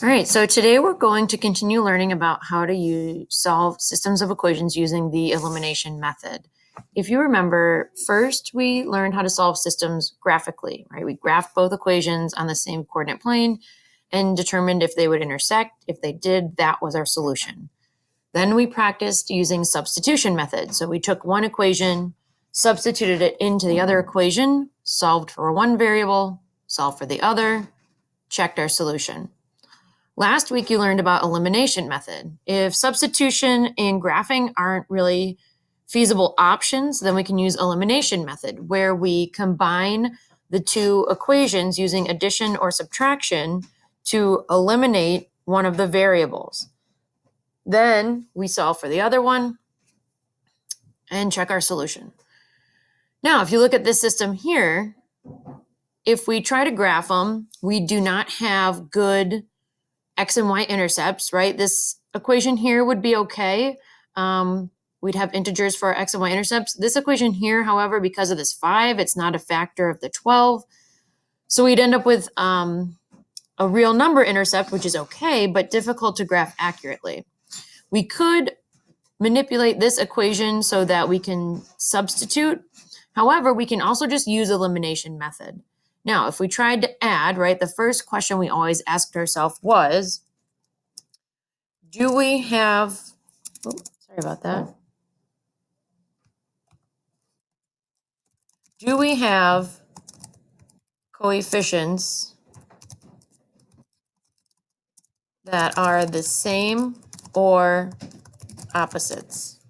All right, so today we're going to continue learning about how to solve systems of equations using the elimination method. If you remember, first we learned how to solve systems graphically, right? We graphed both equations on the same coordinate plane and determined if they would intersect. If they did, that was our solution. Then we practiced using substitution method. So we took one equation, substituted it into the other equation, solved for one variable, solved for the other, checked our solution. Last week, you learned about elimination method. If substitution and graphing aren't really feasible options, then we can use elimination method, where we combine the two equations using addition or subtraction to eliminate one of the variables. Then we solve for the other one and check our solution. Now, if you look at this system here, if we try to graph them, we do not have good x and y intercepts, right? This equation here would be okay. We'd have integers for our x and y intercepts. This equation here, however, because of this 5, it's not a factor of the 12. So we'd end up with a real number intercept, which is okay, but difficult to graph accurately. We could manipulate this equation so that we can substitute. However, we can also just use elimination method. Now, if we tried to add, right, the first question we always asked ourselves was, do we have, sorry about that. Do we have coefficients that are the same or opposites?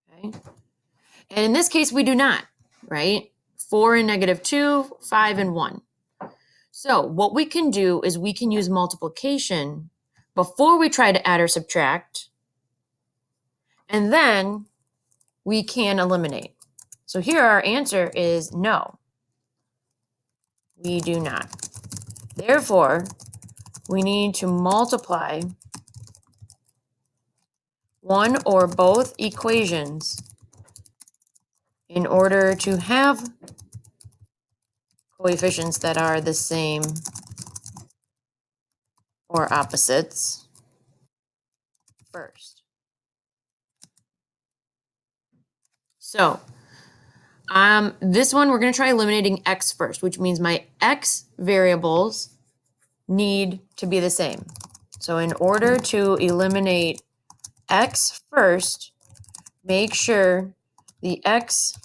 Okay. And in this case, we do not, right? 4 and -2, 5 and 1. So what we can do is we can use multiplication before we try to add or subtract, and then we can eliminate. So here our answer is no, we do not. Therefore, we need to multiply one or both equations in order to have coefficients that are the same or opposites first. So this one, we're going to try eliminating x first, which means my x variables need to be the same. So in order to eliminate x first, make sure the x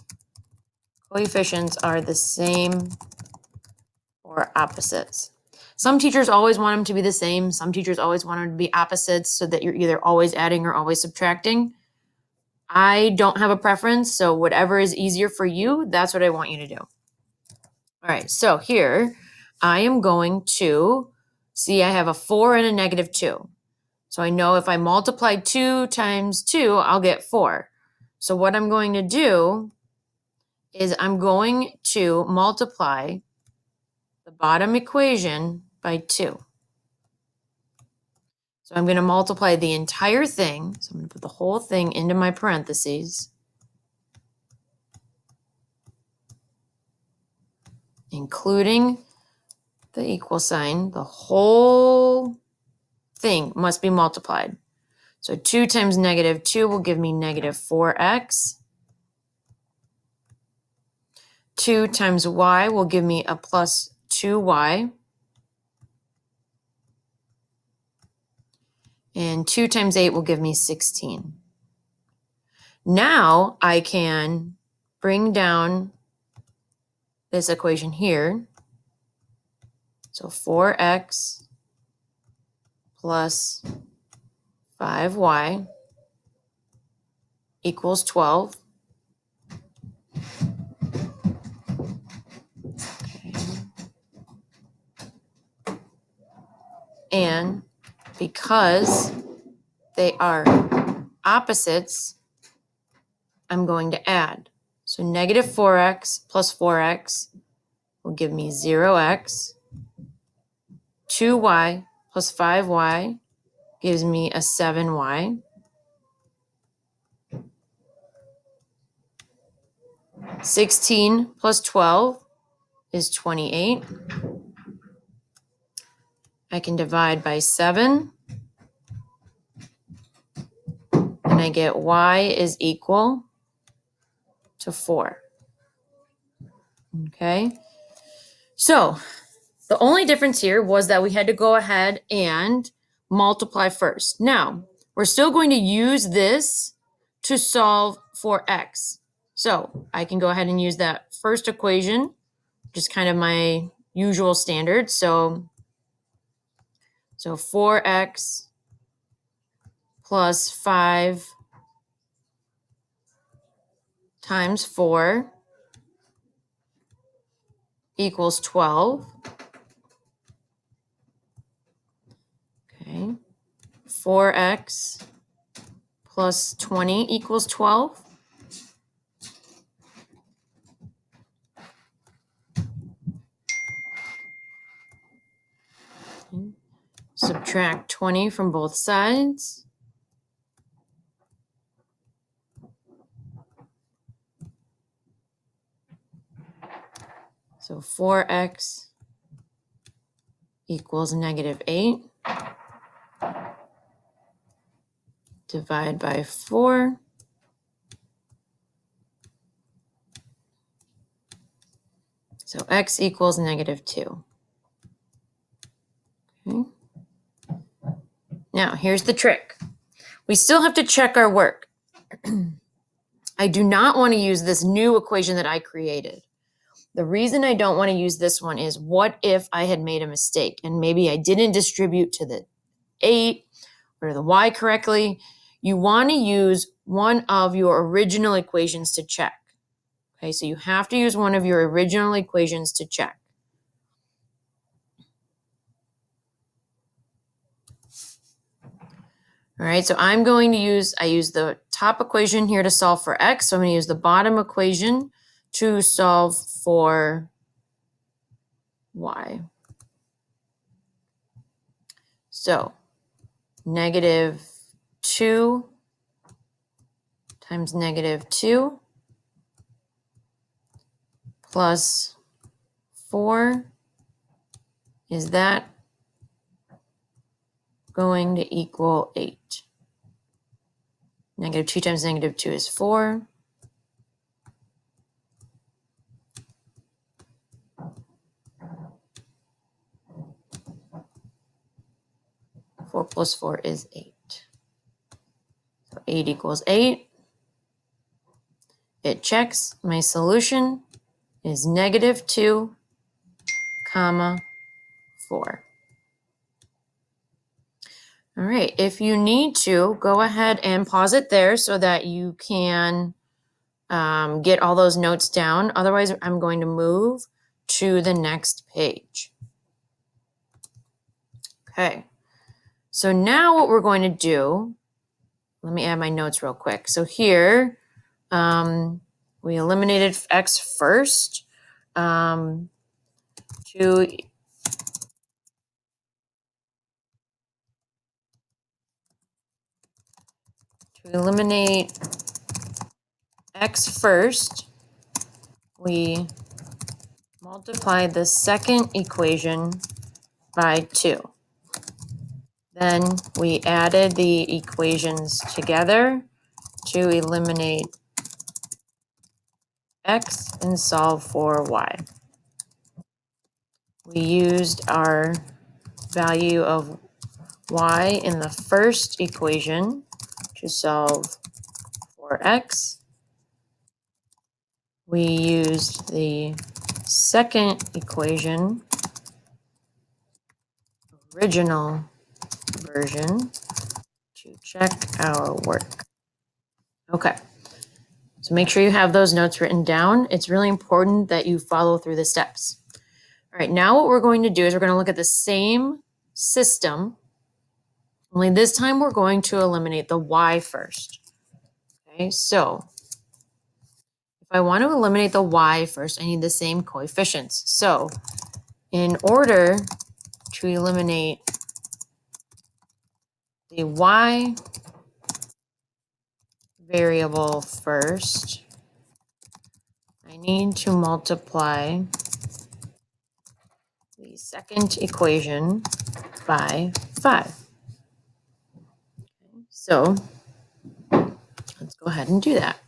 coefficients are the same or opposites. Some teachers always want them to be the same. Some teachers always want them to be opposites so that you're either always adding or always subtracting. I don't have a preference, so whatever is easier for you, that's what I want you to do. All right, so here I am going to see I have a 4 and a -2. So I know if I multiply 2 times 2, I'll get 4. So what I'm going to do is I'm going to multiply the bottom equation by 2. So I'm going to multiply the entire thing. So I'm going to put the whole thing into my parentheses, including the equal sign. The whole thing must be multiplied. So 2 times -2 will give me -4x. 2 times y will give me a plus 2y. And 2 times 8 will give me 16. Now I can bring down this equation here. So 4x plus 5y equals 12. Okay. And because they are opposites, I'm going to add. So -4x plus 4x will give me 0x. 2y plus 5y gives me a 7y. 16 plus 12 is 28. I can divide by 7. And I get y is equal to 4. Okay. So the only difference here was that we had to go ahead and multiply first. Now, we're still going to use this to solve for x. So I can go ahead and use that first equation, just kind of my usual standard. So 4x plus 5 times 4 equals 12. Okay. 4x plus 20 equals 12. Okay. Subtract 20 from both sides. So 4x equals -8. Divide by 4. So x equals -2. Okay. Now, here's the trick. We still have to check our work. I do not want to use this new equation that I created. The reason I don't want to use this one is, what if I had made a mistake and maybe I didn't distribute to the 8 or the y correctly? You want to use one of your original equations to check. Okay, so you have to use one of your original equations to check. All right, so I use the top equation here to solve for x. So I'm going to use the bottom equation to solve for y. So -2 times -2 plus 4, is that going to equal 8? -2 times -2 is 4. 4 plus 4 is 8. So 8 equals 8. It checks. My solution is -2, comma, 4. All right, if you need to, go ahead and pause it there so that you can get all those notes down. Otherwise, I'm going to move to the next page. Okay, so now what we're going to do, let me add my notes real quick. So here, we eliminated x first. To eliminate x first, we multiplied the second equation by 2. Then we added the equations together to eliminate x and solve for y. We used our value of y in the first equation to solve for x. We used the second equation, original version, to check our work. Okay, so make sure you have those notes written down. It's really important that you follow through the steps. All right, now what we're going to do is we're going to look at the same system, only this time we're going to eliminate the y first. Okay, so if I want to eliminate the y first, I need the same coefficients. So in order to eliminate the y variable first, I need to multiply the the second equation by 5. So let's go ahead and do that.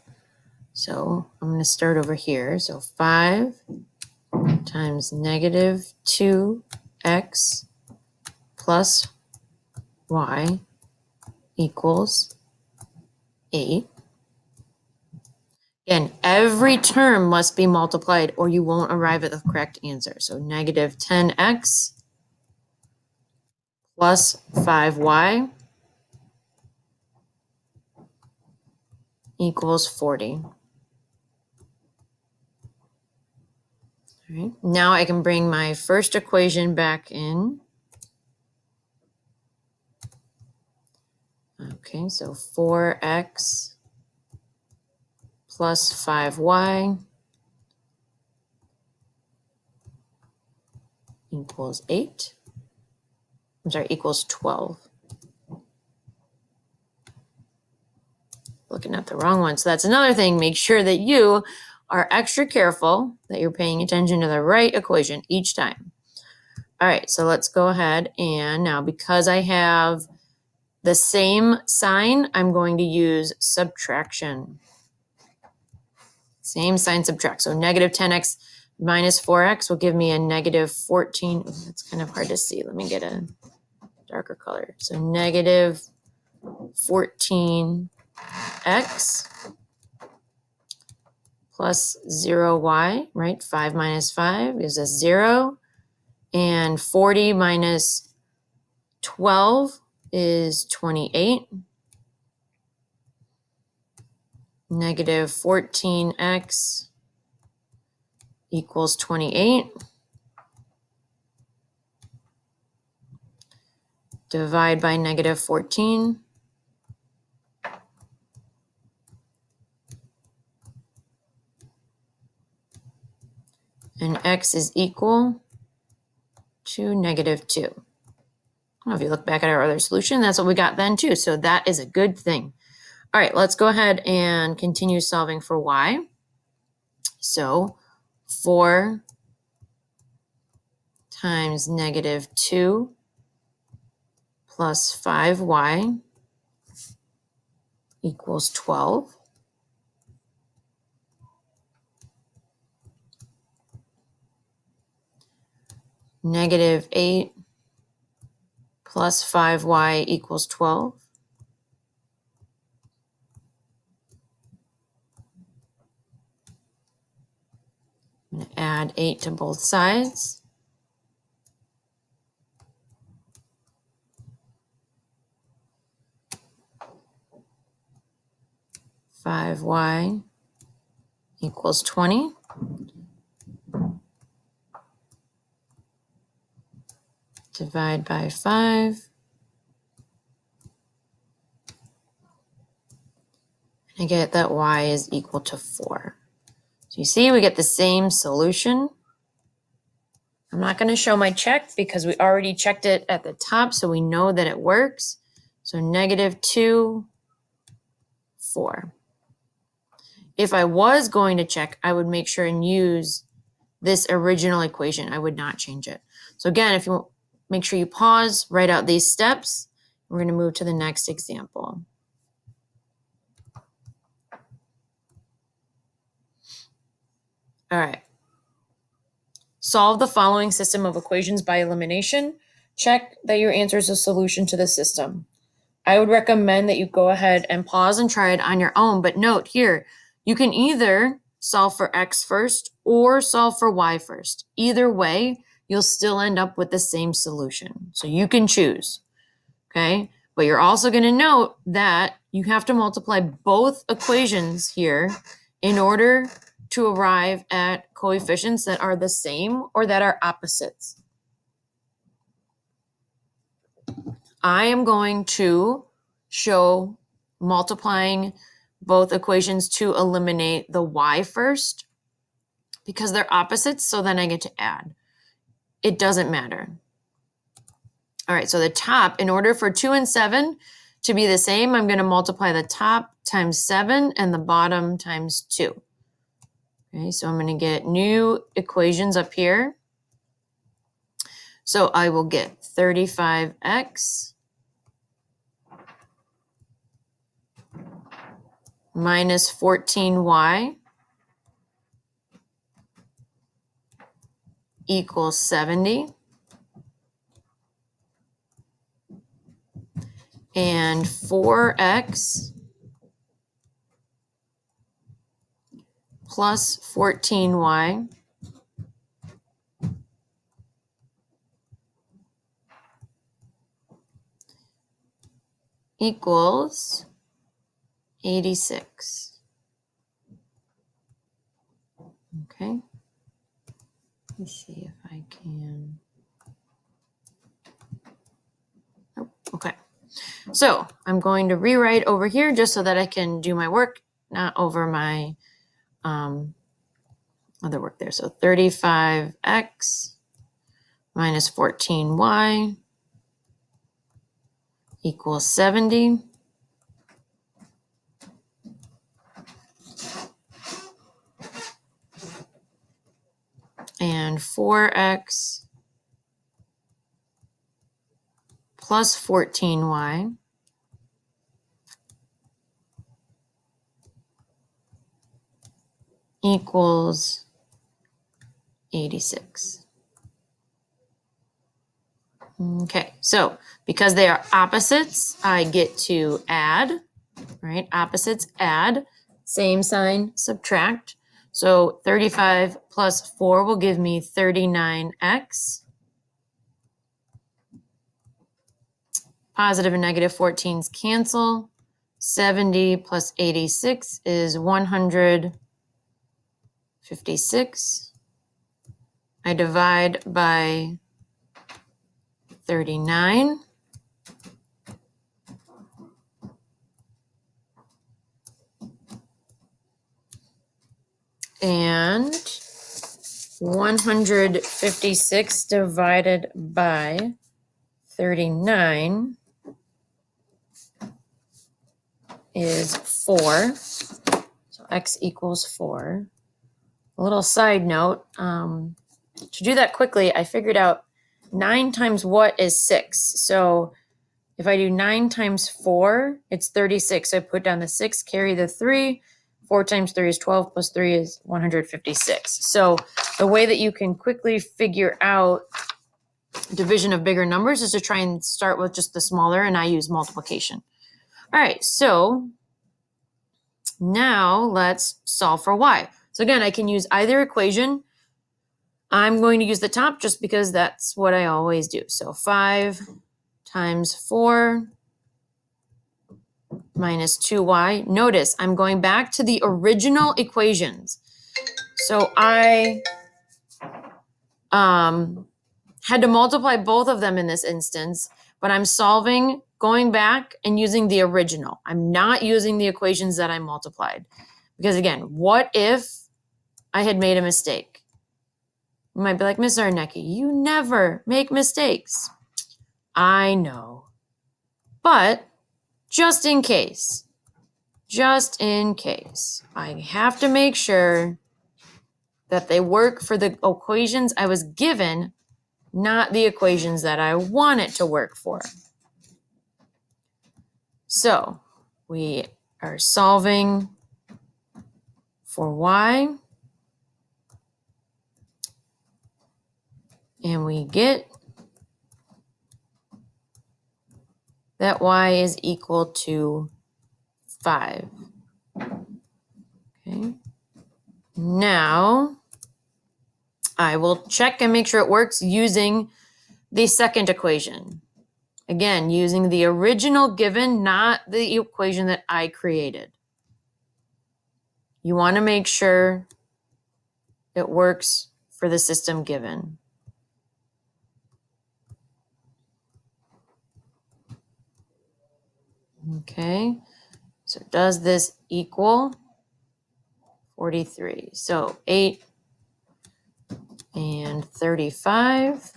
So I'm going to start over here. So 5 times negative 2x plus y equals 8. Again, every term must be multiplied or you won't arrive at the correct answer. So negative 10x plus 5y equals 40. All right, now I can bring my first equation back in. Okay, so 4x plus 5y equals 8. I'm sorry, equals 12. Looking at the wrong one. So that's another thing. Make sure that you are extra careful that you're paying attention to the right equation each time. All right, so let's go ahead and now because I have the same sign, I'm going to use subtraction. Same sign, subtract. So negative 10x minus 4x will give me a negative 14. Ooh, that's kind of hard to see. Let me get a darker color. So negative 14x plus 0y, right? 5 minus 5 gives us 0. And 40 minus 12 is 28. Negative 14x equals 28. Divide by negative 14. And x is equal to negative 2. Well, if you look back at our other solution, that's what we got then too. So that is a good thing. All right, let's go ahead and continue solving for y. So 4 times negative 2 plus 5y equals 12. Negative 8 plus 5y equals 12. I'm going to add 8 to both sides. Five y equals 20. Divide by 5. I get that y is equal to 4. So you see we get the same solution. I'm not going to show my check because we already checked it at the top, so we know that it works. So negative 2, 4. If I was going to check, I would make sure and use this original equation. I would not change it. So again, if you make sure you pause, write out these steps. We're going to move to the next example. All right. Solve the following system of equations by elimination. Check that your answer is a solution to the system. I would recommend that you go ahead and pause and try it on your own. But note here, you can either solve for x first or solve for y first. Either way, you'll still end up with the same solution. So you can choose, okay? But you're also going to note that you have to multiply both equations here in order to arrive at coefficients that are the same or that are opposites. I am going to show multiplying both equations to eliminate the y first because they're opposites, so then I get to add. It doesn't matter. All right, so the top, in order for 2 and 7 to be the same, I'm going to multiply the top times 7 and the bottom times 2. Okay, so I'm going to get new equations up here. So I will get 35x minus 14y equals 70. And 4x plus 14y equals 86. Okay. Let me see if I can. Oh, okay. So I'm going to rewrite over here just so that I can do my work, not over my other work there. So 35x minus 14y equals 70. And 4x plus 14y equals 86. Okay, so because they are opposites, I get to add, right? Opposites add, same sign, subtract. So 35 plus 4 will give me 39x. Positive and negative 14s cancel. 70 plus 86 is 156. I divide by 39. And 156 divided by 39 is 4. So x equals 4. A little side note, to do that quickly, I figured out 9 times what is 6. So if I do 9 times 4, it's 36. So I put down the 6, carry the 3. 4 times 3 is 12, plus 3 is 156. So the way that you can quickly figure out division of bigger numbers is to try and start with just the smaller, and I use multiplication. All right, so now let's solve for y. So again, I can use either equation. I'm going to use the top just because that's what I always do. So 5 times 4 minus 2y. Notice I'm going back to the original equations. So I had to multiply both of them in this instance, but I'm solving, going back and using the original. I'm not using the equations that I multiplied. Because again, what if I had made a mistake? You might be like, Miss Zarnecki, you never make mistakes. I know. But just in case, I have to make sure that they work for the equations I was given, not the equations that I want it to work for. So we are solving for y, and we get that y is equal to 5. Okay. Now I will check and make sure it works using the second equation. Again, using the original given, not the equation that I created. You want to make sure it works for the system given. Okay, so does this equal 43? So 8 and 35.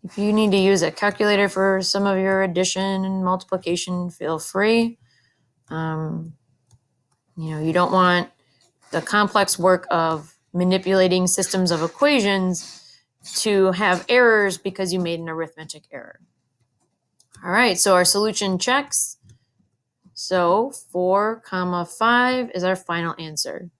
If you need to use a calculator for some of your addition and multiplication, feel free. You don't want the complex work of manipulating systems of equations to have errors because you made an arithmetic error. All right, so our solution checks. So 4, 5 is our final answer.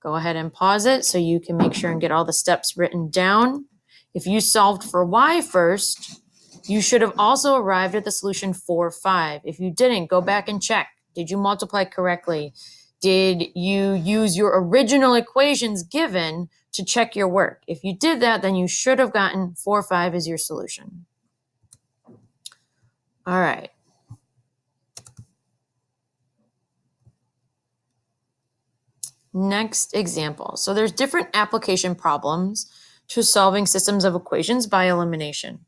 Go ahead and pause it so you can make sure and get all the steps written down. If you solved for y first, you should have also arrived at the solution 4, 5. If you didn't, go back and check. Did you multiply correctly? Did you use your original equations given to check your work? If you did that, then you should have gotten 4, 5 as your solution. All right. Next example. So there's different application problems to solving systems of equations by elimination.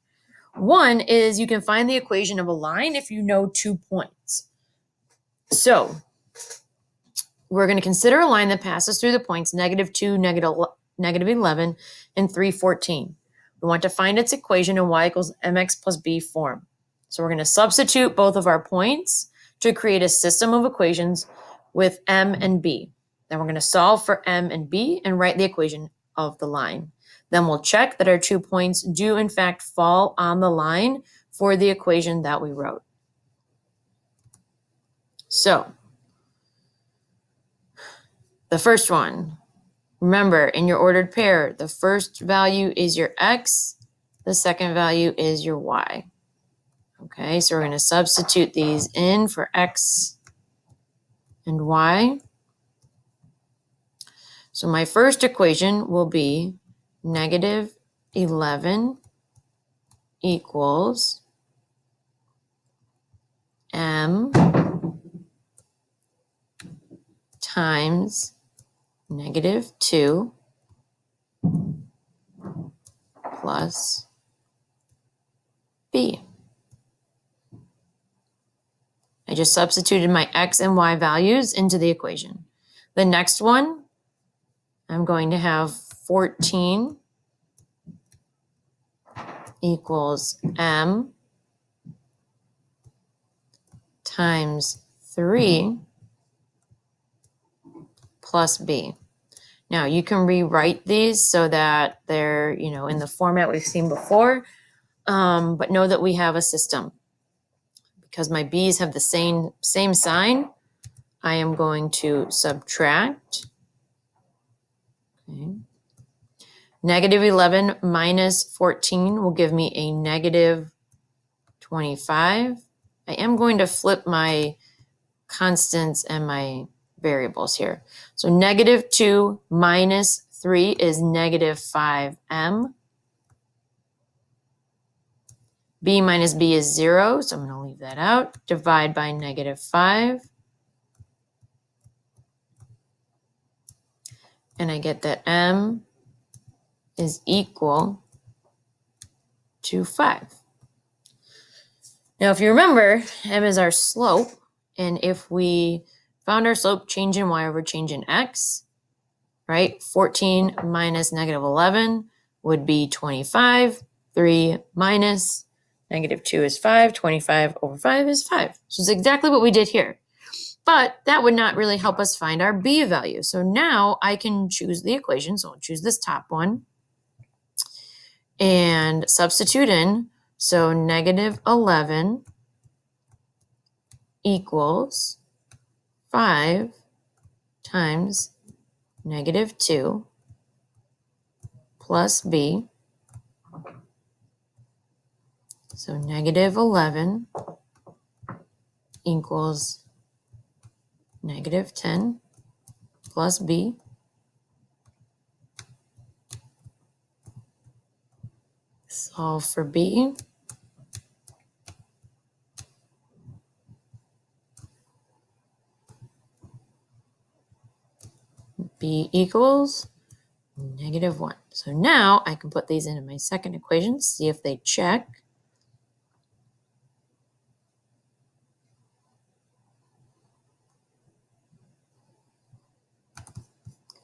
One is you can find the equation of a line if you know 2 points. So we're going to consider a line that passes through the points -2, -11, and 3, 14. We want to find its equation in y equals mx plus b form. So we're going to substitute both of our points to create a system of equations with m and b. Then we're going to solve for m and b and write the equation of the line. Then we'll check that our 2 points do in fact fall on the line for the equation that we wrote. So the first one, remember in your ordered pair, the first value is your x, the second value is your y. Okay, so we're going to substitute these in for x and y. So my first equation will be -11 equals m times -2 plus b. I just substituted my x and y values into the equation. The next one, I'm going to have 14 equals m times 3 plus b. Now you can rewrite these so that they're, in the format we've seen before, but know that we have a system. Because my b's have the same sign, I am going to subtract. Okay. -11 minus 14 will give me a -25. I am going to flip my constants and my variables here. So -2 minus 3 is -5m. B minus b is 0, so I'm going to leave that out. Divide by -5. And I get that m is equal to 5. Now, if you remember, m is our slope. And if we found our slope change in y over change in x, right? 14 minus -11 would be 25. 3 minus -2 is 5. 25 over 5 is 5. So it's exactly what we did here. But that would not really help us find our b value. So now I can choose the equation. So I'll choose this top one and substitute in. So -11 equals 5 times -2 plus b. So -11 equals -10 plus b. Solve for b. B equals -1. So now I can put these into my second equation, see if they check.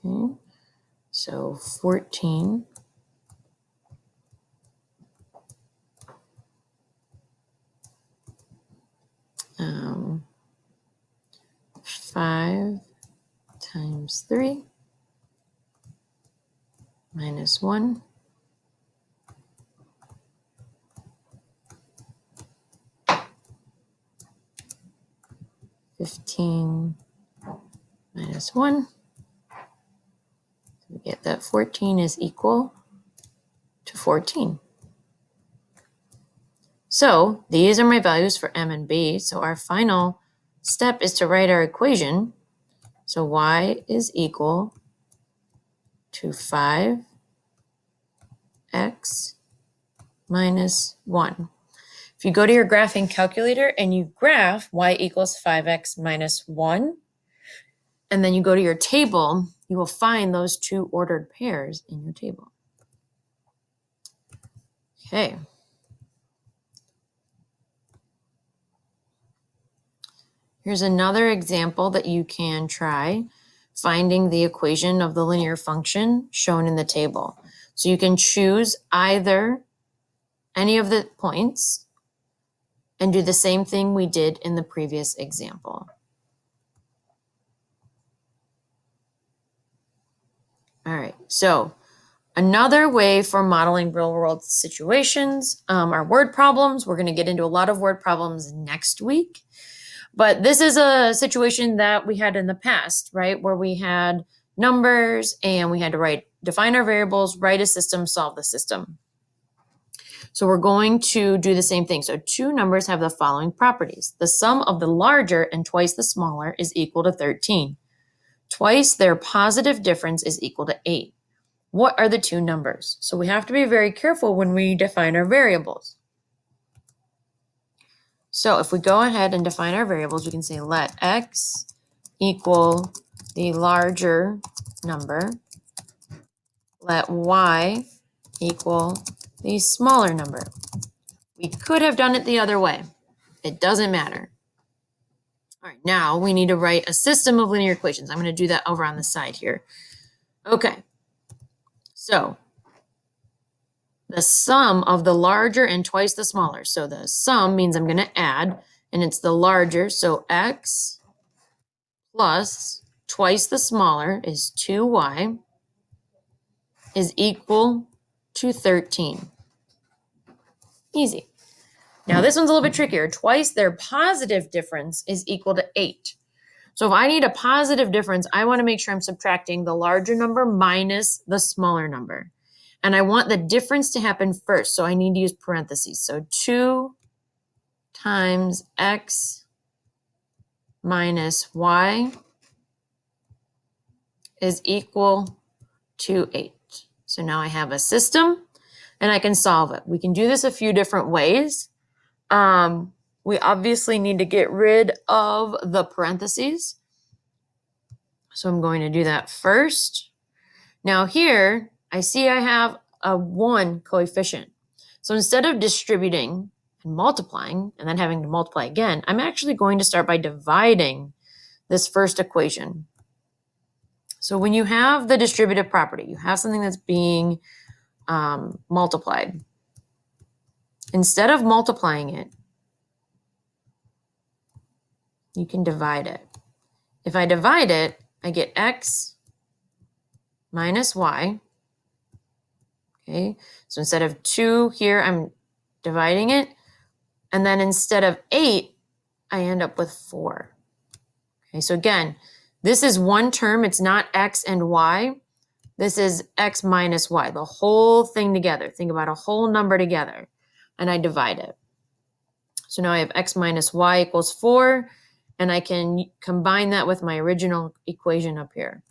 Okay. So 14 5 times 3 minus 1. (15) minus 1. We get that 14 is equal to 14. So these are my values for m and b. So our final step is to write our equation. So y is equal to 5x minus 1. If you go to your graphing calculator and you graph y equals 5x minus 1, and then you go to your table, you will find those two ordered pairs in your table. Okay. Here's another example that you can try, finding the equation of the linear function shown in the table. So you can choose either any of the points and do the same thing we did in the previous example. All right, so another way for modeling real world situations are word problems. We're going to get into a lot of word problems next week. But this is a situation that we had in the past, right? Where we had numbers and we had to define our variables, write a system, solve the system. So we're going to do the same thing. So two numbers have the following properties. The sum of the larger and twice the smaller is equal to 13. Twice their positive difference is equal to 8. What are the two numbers? So we have to be very careful when we define our variables. So if we go ahead and define our variables, we can say let x equal the larger number, let y equal the smaller number. We could have done it the other way. It doesn't matter. All right, now we need to write a system of linear equations. I'm going to do that over on the side here. Okay, so the sum of the larger and twice the smaller. So the sum means I'm going to add, and it's the larger, so x plus twice the smaller is 2y is equal to 13. Easy. Now this one's a little bit trickier. Twice their positive difference is equal to 8. So if I need a positive difference, I want to make sure I'm subtracting the larger number minus the smaller number. And I want the difference to happen first, so I need to use parentheses. So 2 times x minus y is equal to 8. So now I have a system and I can solve it. We can do this a few different ways. We obviously need to get rid of the parentheses. So I'm going to do that first. Now here, I see I have a 1 coefficient. So instead of distributing and multiplying and then having to multiply again, I'm actually going to start by dividing this first equation. So when you have the distributive property, you have something that's being multiplied. Instead of multiplying it, you can divide it. If I divide it, I get x minus y. Okay, so instead of 2 here, I'm dividing it. And then instead of 8, I end up with 4. Okay, so again, this is one term. It's not x and y. This is x minus y, the whole thing together. Think about a whole number together. And I divide it. So now I have x minus y equals 4. And I can combine that with my original equation up here.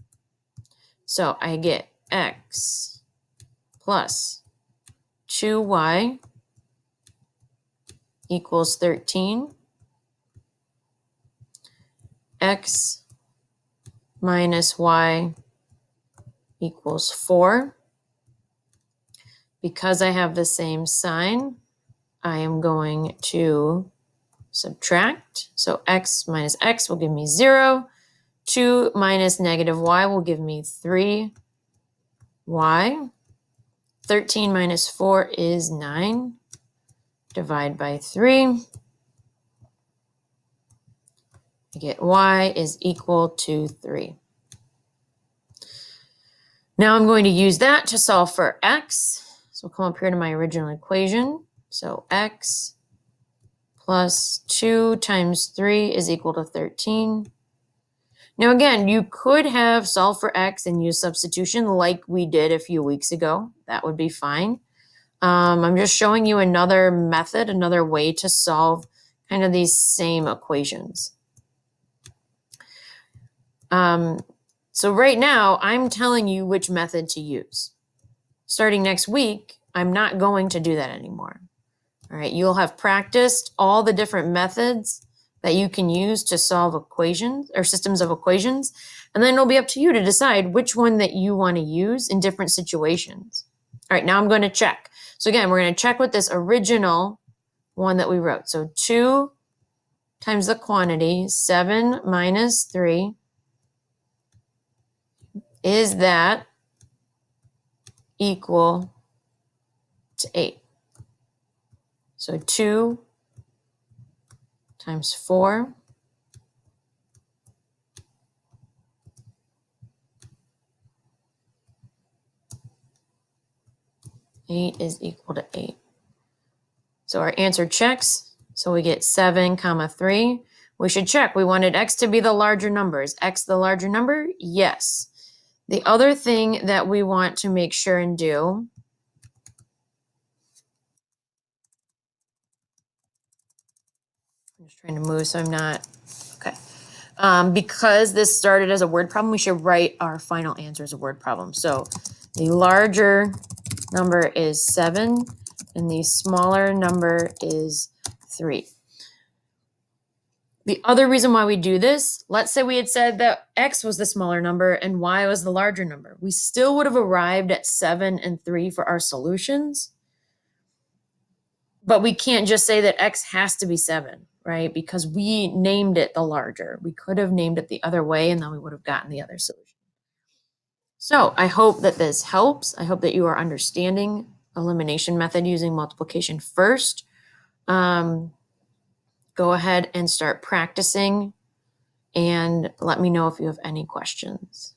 So I get x plus 2y equals 13. X minus y equals 4. Because I have the same sign, I am going to subtract. So x minus x will give me 0. 2 minus negative y will give me 3y. 13 minus 4 is 9. Divide by 3. I get y is equal to 3. Now I'm going to use that to solve for x. So I'll come up here to my original equation. So x plus 2 times 3 is equal to 13. Now again, you could have solved for x and use substitution like we did a few weeks ago. That would be fine. I'm just showing you another method, another way to solve kind of these same equations. So right now, I'm telling you which method to use. Starting next week, I'm not going to do that anymore. All right, you'll have practiced all the different methods that you can use to solve equations or systems of equations, and then it'll be up to you to decide which one that you want to use in different situations. All right, now I'm going to check. So again, we're going to check with this original one that we wrote. So 2 times the quantity, 7 minus 3, is that equal to 8? So 2 times 4 8 is equal to 8. So our answer checks. So we get 7 comma 3. We should check. We wanted x to be the larger number. Is x the larger number? Yes. The other thing that we want to make sure and do, I'm just trying to move so I'm not, okay. Because this started as a word problem, we should write our final answer as a word problem. So the larger number is 7 and the smaller number is 3. The other reason why we do this, let's say we had said that x was the smaller number and y was the larger number. We still would have arrived at 7 and 3 for our solutions. But we can't just say that x has to be 7, right? Because we named it the larger. We could have named it the other way and then we would have gotten the other solution. So I hope that this helps. I hope that you are understanding elimination method using multiplication first. Go ahead and start practicing and let me know if you have any questions.